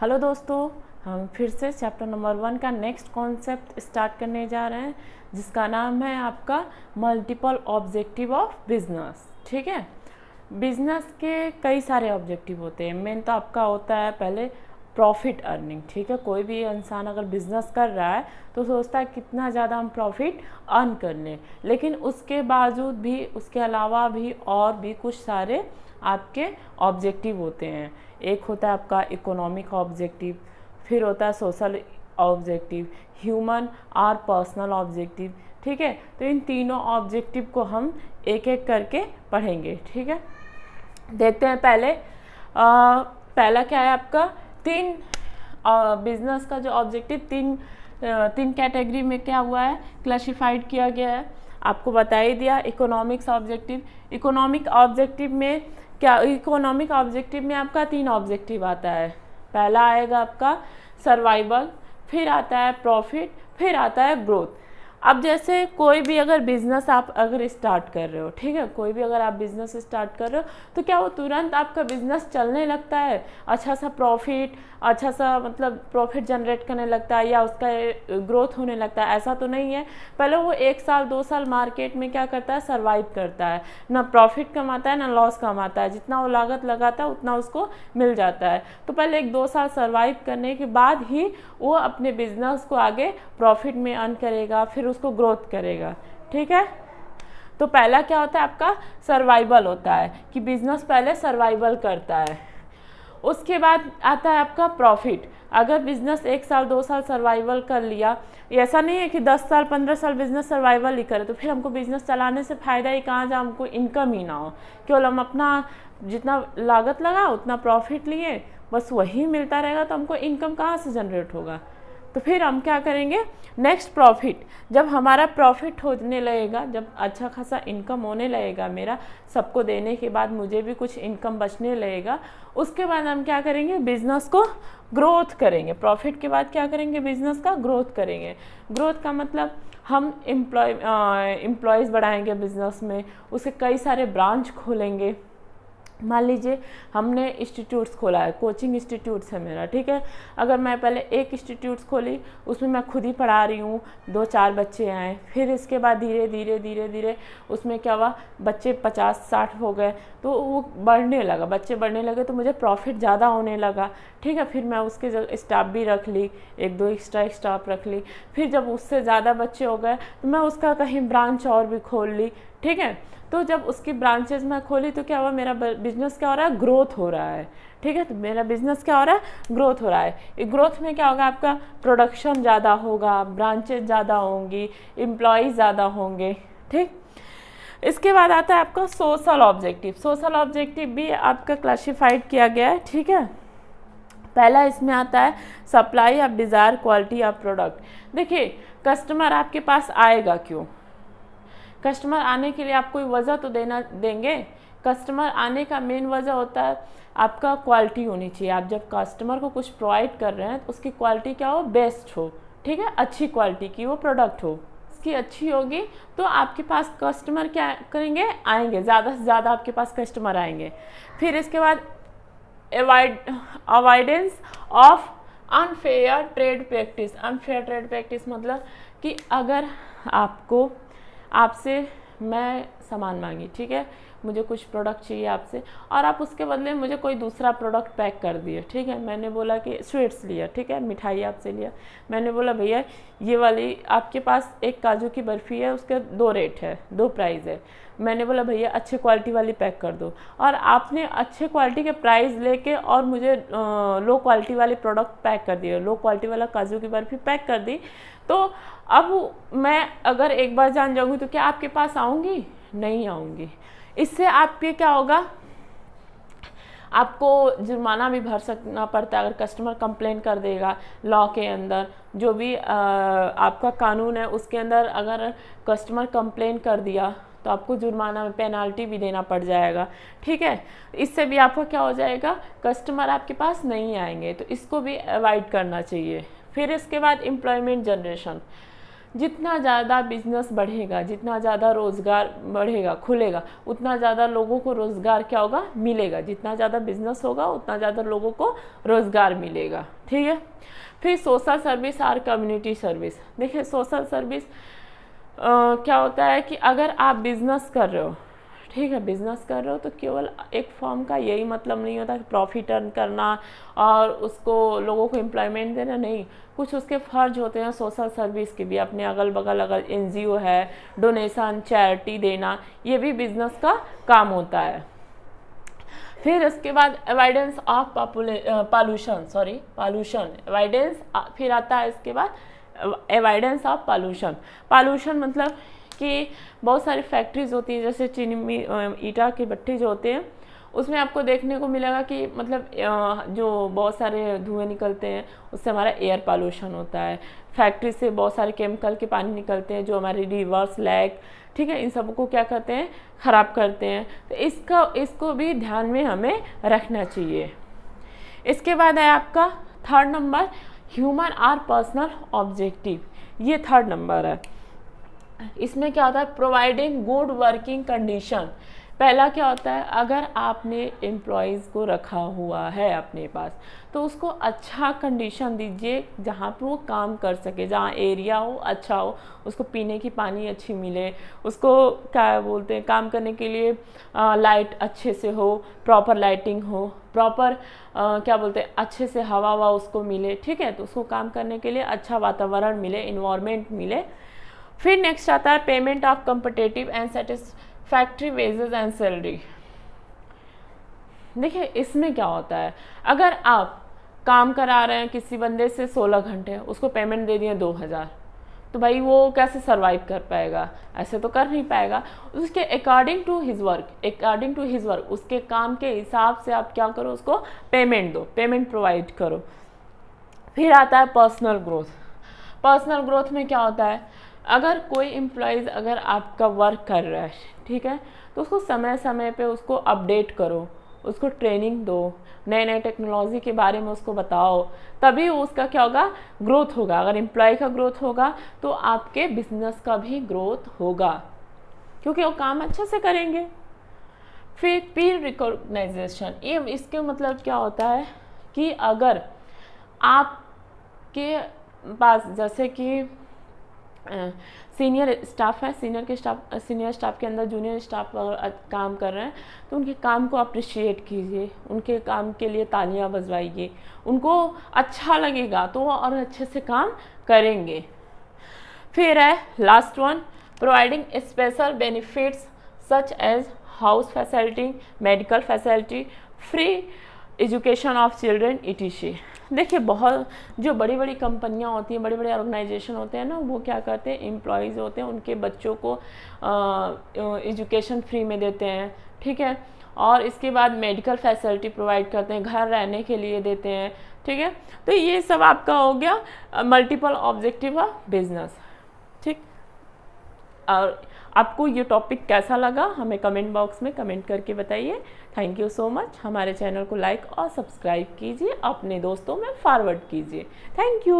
Hello दोस्तों, हम फिर से चैप्टर नंबर 1 का नेक्स्ट कॉन्सेप्ट स्टार्ट करने जा रहे हैं, जिसका नाम है आपका मल्टीपल ऑब्जेक्टिव ऑफ बिजनेस। ठीक है, बिजनेस के कई सारे ऑब्जेक्टिव होते हैं। मेन तो आपका होता है पहले प्रॉफिट अर्निंग। ठीक है, कोई भी इंसान अगर बिजनेस कर रहा है तो सोचता है कितना ज़्यादा हम प्रॉफिट अर्न कर लें, लेकिन उसके बावजूद भी, उसके अलावा भी और भी कुछ सारे आपके ऑब्जेक्टिव होते हैं। एक होता है आपका इकोनॉमिक ऑब्जेक्टिव, फिर होता है सोशल ऑब्जेक्टिव, ह्यूमन और पर्सनल ऑब्जेक्टिव। ठीक है, तो इन तीनों ऑब्जेक्टिव को हम एक एक करके पढ़ेंगे। ठीक है, देखते हैं पहले पहला क्या है आपका तीन बिजनेस का जो ऑब्जेक्टिव तीन कैटेगरी में क्या हुआ है, क्लासिफाइड किया गया है। आपको बता ही दिया इकोनॉमिक्स ऑब्जेक्टिव। इकोनॉमिक ऑब्जेक्टिव में क्या, इकोनॉमिक ऑब्जेक्टिव में आपका 3 ऑब्जेक्टिव आता है। पहला आएगा आपका सर्वाइवल, फिर आता है प्रॉफिट, फिर आता है ग्रोथ। अब जैसे कोई भी अगर बिजनेस आप अगर स्टार्ट कर रहे हो, ठीक है, कोई भी अगर आप बिजनेस स्टार्ट कर रहे हो तो क्या वो तुरंत आपका बिजनेस चलने लगता है, अच्छा सा प्रॉफिट, अच्छा सा मतलब प्रॉफिट जनरेट करने लगता है या उसका ग्रोथ होने लगता है? ऐसा तो नहीं है। पहले वो 1 साल 2 साल मार्केट में क्या करता है, सर्वाइव करता है, ना प्रॉफिट कमाता है ना लॉस कमाता है। जितना वो लागत लगाता है उतना उसको मिल जाता है। तो पहले 1-2 साल सर्वाइव करने के बाद ही वो अपने बिजनेस को आगे प्रॉफिट में अर्न करेगा, फिर उसको ग्रोथ करेगा। ठीक है, तो पहला क्या होता है आपका सर्वाइवल होता है कि बिजनेस पहले सर्वाइवल करता है। उसके बाद आता है आपका प्रॉफिट। अगर बिजनेस 1 साल 2 साल सर्वाइवल कर लिया, ऐसा नहीं है कि 10 साल 15 साल बिजनेस सर्वाइवल ही करे, तो फिर हमको बिजनेस चलाने से फ़ायदा ही कहाँ, जहाँ हमको इनकम ही ना हो। केवल हम अपना जितना लागत लगा उतना प्रॉफिट लिए, बस वही मिलता रहेगा, तो हमको इनकम कहाँ से जनरेट होगा? तो फिर हम क्या करेंगे, नेक्स्ट प्रॉफिट। जब हमारा प्रॉफिट होने लगेगा, जब अच्छा खासा इनकम होने लगेगा मेरा, सबको देने के बाद मुझे भी कुछ इनकम बचने लगेगा, उसके बाद हम क्या करेंगे, बिजनेस को ग्रोथ करेंगे। प्रॉफिट के बाद क्या करेंगे, बिजनेस का ग्रोथ करेंगे। ग्रोथ का मतलब हम एम्प्लॉयज़ बढ़ाएंगे बिजनेस में, उसे कई सारे ब्रांच खोलेंगे। मान लीजिए हमने इंस्टीट्यूट्स खोला है, कोचिंग इंस्टीट्यूट्स है मेरा। ठीक है, अगर मैं पहले एक इंस्टीट्यूट्स खोली, उसमें मैं खुद ही पढ़ा रही हूँ, 2-4 बच्चे आए, फिर इसके बाद धीरे धीरे धीरे धीरे उसमें क्या हुआ, बच्चे 50-60 हो गए, तो वो बढ़ने लगा, बच्चे बढ़ने लगे तो मुझे प्रॉफिट ज़्यादा होने लगा। ठीक है, फिर मैं उसके जगह स्टाफ भी रख ली, 1-2 एक्स्ट्रा स्टाफ रख ली। फिर जब उससे ज़्यादा बच्चे हो गए तो मैं उसका कहीं ब्रांच और भी खोल ली। ठीक है, तो जब उसकी ब्रांचेज में खोली तो क्या हुआ, मेरा बिजनेस क्या हो रहा है, ग्रोथ हो रहा है। ठीक है, तो मेरा बिजनेस क्या हो रहा है, ग्रोथ हो रहा है। ग्रोथ में क्या होगा, आपका प्रोडक्शन ज़्यादा होगा, ब्रांचेज ज़्यादा होंगी, एम्प्लॉयज़ ज़्यादा होंगे। ठीक, इसके बाद आता है आपका सोशल ऑब्जेक्टिव। सोशल ऑब्जेक्टिव भी आपका क्लासिफाइड किया गया है। ठीक है, पहला इसमें आता है supply of desire quality of product. देखिए, कस्टमर आपके पास आएगा क्यों? कस्टमर आने के लिए आप कोई वजह तो देंगे। कस्टमर आने का मेन वजह होता है आपका क्वालिटी होनी चाहिए। आप जब कस्टमर को कुछ प्रोवाइड कर रहे हैं तो उसकी क्वालिटी क्या हो, बेस्ट हो। ठीक है, अच्छी क्वालिटी की वो प्रोडक्ट हो, उसकी अच्छी होगी तो आपके पास कस्टमर क्या करेंगे, आएंगे, ज़्यादा से ज़्यादा आपके पास कस्टमर आएंगे। फिर इसके बाद avoidance of unfair trade practice. Unfair trade practice मतलब कि अगर आपसे मैं सामान मांगी, ठीक है, मुझे कुछ प्रोडक्ट चाहिए आपसे और आप उसके बदले मुझे कोई दूसरा प्रोडक्ट पैक कर दिए। ठीक है, मैंने बोला कि स्वीट्स लिया, ठीक है, मिठाई आपसे लिया, मैंने बोला भैया ये वाली आपके पास एक काजू की बर्फ़ी है, उसके 2 रेट है, 2 प्राइस है। मैंने बोला भैया अच्छी क्वालिटी वाली पैक कर दो, और आपने अच्छे क्वालिटी के प्राइस लेके और मुझे लो क्वालिटी वाली प्रोडक्ट पैक कर दिए, लो क्वालिटी वाला काजू की बर्फ़ी पैक कर दी। तो अब मैं अगर एक बार जान जाऊंगी तो क्या आपके पास आऊँगी? नहीं आऊँगी। इससे आपके क्या होगा, आपको जुर्माना भी भर सकना पड़ता है। अगर कस्टमर कंप्लेन कर देगा, लॉ के अंदर जो भी आपका कानून है उसके अंदर अगर कस्टमर कंप्लेन कर दिया तो आपको जुर्माना में पेनाल्टी भी देना पड़ जाएगा। ठीक है, इससे भी आपका क्या हो जाएगा, कस्टमर आपके पास नहीं आएंगे, तो इसको भी अवॉइड करना चाहिए। फिर इसके बाद एम्प्लॉयमेंट जनरेशन। जितना ज़्यादा बिजनेस बढ़ेगा, जितना ज़्यादा रोज़गार बढ़ेगा, खुलेगा, उतना ज़्यादा लोगों को रोज़गार क्या होगा, मिलेगा। जितना ज़्यादा बिजनेस होगा उतना ज़्यादा लोगों को रोज़गार मिलेगा, ठीक है। फिर सोशल सर्विस और कम्युनिटी सर्विस। देखिए सोशल सर्विस क्या होता है कि अगर आप बिजनेस कर रहे हो, ठीक है, बिजनेस कर रहे हो तो केवल एक फर्म का यही मतलब नहीं होता कि प्रॉफिट अर्न करना और उसको लोगों को एम्प्लॉयमेंट देना, नहीं, कुछ उसके फर्ज होते हैं सोशल सर्विस के भी। अपने अगल बगल अगर एनजीओ है, डोनेशन, चैरिटी देना, ये भी बिजनेस का काम होता है। फिर इसके बाद अवॉइडेंस ऑफ पॉल्यूशन, अवॉइडेंस, फिर आता है इसके बाद अवॉइडेंस ऑफ पॉल्यूशन मतलब कि बहुत सारी फैक्ट्रीज होती हैं, जैसे चीनी ईटा के भट्टे जो होते हैं, उसमें आपको देखने को मिलेगा कि मतलब जो बहुत सारे धुएं निकलते हैं, उससे हमारा एयर पॉल्यूशन होता है। फैक्ट्री से बहुत सारे केमिकल के पानी निकलते हैं जो हमारे रिवर्स, लेक, ठीक है, इन सबको क्या करते हैं, ख़राब करते हैं। तो इसको भी ध्यान में हमें रखना चाहिए। इसके बाद है आपका थर्ड नंबर, ह्यूमन और पर्सनल ऑब्जेक्टिव। ये थर्ड नंबर है। इसमें क्या होता है, प्रोवाइडिंग गुड वर्किंग कंडीशन। पहला क्या होता है, अगर आपने एम्प्लॉयज़ को रखा हुआ है अपने पास तो उसको अच्छा कंडीशन दीजिए जहाँ पर वो काम कर सके, जहाँ एरिया हो अच्छा हो, उसको पीने की पानी अच्छी मिले, उसको क्या बोलते हैं, काम करने के लिए लाइट अच्छे से हो, प्रॉपर लाइटिंग हो, प्रॉपर क्या बोलते हैं, अच्छे से हवा उसको मिले, ठीक है। तो उसको काम करने के लिए अच्छा वातावरण मिले, इन्वायरमेंट मिले। फिर नेक्स्ट आता है payment of competitive and satisfactory wages and salary. देखिए इसमें क्या होता है, अगर आप काम करा रहे हैं किसी बंदे से 16 घंटे, उसको पेमेंट दे दिए 2000, तो भाई वो कैसे सरवाइव कर पाएगा, ऐसे तो कर नहीं पाएगा। उसके अकॉर्डिंग टू हिज वर्क, उसके काम के हिसाब से आप क्या करो, उसको पेमेंट दो, पेमेंट प्रोवाइड करो। फिर आता है पर्सनल ग्रोथ में क्या होता है, अगर कोई एम्प्लॉयज़ अगर आपका वर्क कर रहा है, ठीक है, तो उसको समय समय पे उसको अपडेट करो, उसको ट्रेनिंग दो, नए नए टेक्नोलॉजी के बारे में उसको बताओ, तभी उसका क्या होगा, ग्रोथ होगा। अगर एम्प्लॉय का ग्रोथ होगा तो आपके बिजनेस का भी ग्रोथ होगा, क्योंकि वो काम अच्छे से करेंगे। फिर पीर रिकॉग्नाइजेशन, ये इसके मतलब क्या होता है कि अगर आपके पास जैसे कि सीनियर स्टाफ है, सीनियर स्टाफ के अंदर जूनियर स्टाफ काम कर रहे हैं, तो उनके काम को अप्रिशिएट कीजिए, उनके काम के लिए तालियां बजवाइए, उनको अच्छा लगेगा तो वो और अच्छे से काम करेंगे। फिर है last one, providing special benefits such as house facility, medical facility, free education of children etc। देखिए बहुत जो बड़ी बड़ी कंपनियां होती हैं, बड़े बड़े ऑर्गेनाइजेशन होते हैं ना, वो क्या करते हैं, एम्प्लॉयज़ होते हैं, उनके बच्चों को एजुकेशन फ्री में देते हैं, ठीक है, और इसके बाद मेडिकल फैसिलिटी प्रोवाइड करते हैं, घर रहने के लिए देते हैं, ठीक है। तो ये सब आपका हो गया मल्टीपल ऑब्जेक्टिव ऑफ बिजनेस, ठीक। और आपको ये टॉपिक कैसा लगा हमें कमेंट बॉक्स में कमेंट करके बताइए। Thank you so much. हमारे चैनल को लाइक और सब्सक्राइब कीजिए, अपने दोस्तों में फॉरवर्ड कीजिए। Thank you.